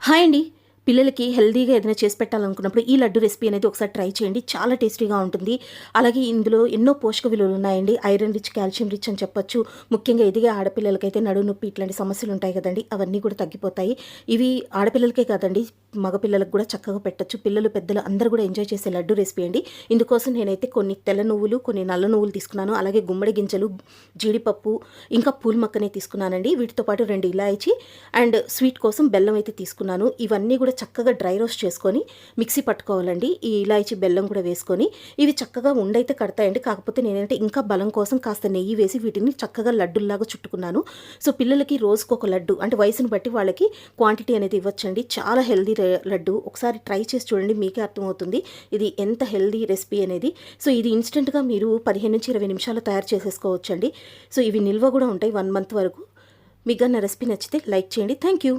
Hi అండి. పిల్లలకి హెల్తీగా ఏదైనా చేసి పెట్టాలనుకున్నప్పుడు ఈ లడ్డు రెసిపీ అనేది ఒకసారి ట్రై చేయండి. చాలా టేస్టీగా ఉంటుంది. అలాగే ఇందులో ఎన్నో పోషక విలువలు ఉన్నాయండి. ఐరన్ రిచ్, కాల్షియం రిచ్ అని చెప్పొచ్చు. ముఖ్యంగా ఎదిగే ఆడపిల్లలకైతే నడుము నొప్పి ఇట్లాంటి సమస్యలు ఉంటాయి కదండీ! అవన్నీ కూడా తగ్గిపోతాయి. ఇవి ఆడపిల్లలకే కాదండి, మగపిల్లలకు కూడా చక్కగా పెట్టొచ్చు. పిల్లలు, పెద్దలు అందరూ కూడా ఎంజాయ్ చేసే లడ్డు రెసిపీ అండి. ఇందుకోసం నేనైతే కొన్ని తెల్ల నువ్వులు, కొన్ని నల్ల నువ్వులు తీసుకున్నాను. అలాగే గుమ్మడి గింజలు, జీడిపప్పు, ఇంకా పూల్ మక్కనే తీసుకున్నానండి. వీటితో పాటు 2 ఇలాయచి అండ్ స్వీట్ కోసం బెల్లం అయితే తీసుకున్నాను. ఇవన్నీ కూడా చక్కగా డ్రై రోస్ట్ చేసుకొని మిక్సీ పట్టుకోవాలండి. ఈ ఇలాయచి, బెల్లం కూడా వేసుకొని ఇవి చక్కగా ఉండైతే కడతాయండి. కాకపోతే నేనంటే ఇంకా బలం కోసం కాస్త నెయ్యి వేసి వీటిని చక్కగా లడ్డుల్లాగా చుట్టుకున్నాను. సో పిల్లలకి రోజుకొక లడ్డు అంటే వయసును బట్టి వాళ్ళకి క్వాంటిటీ అనేది ఇవ్వచ్చండి. చాలా హెల్దీ లడ్డు. ఒకసారి ట్రై చేసి చూడండి, మీకే అర్థమవుతుంది ఇది ఎంత హెల్దీ రెసిపీ అనేది. సో ఇది ఇన్స్టెంట్గా మీరు 15-20 నిమిషాల్లో తయారు చేసేసుకోవచ్చండి. సో ఇవి నిల్వ కూడా ఉంటాయి 1 మంత్ వరకు. మీకు నా రెసిపీ నచ్చితే లైక్ చేయండి. Thank you.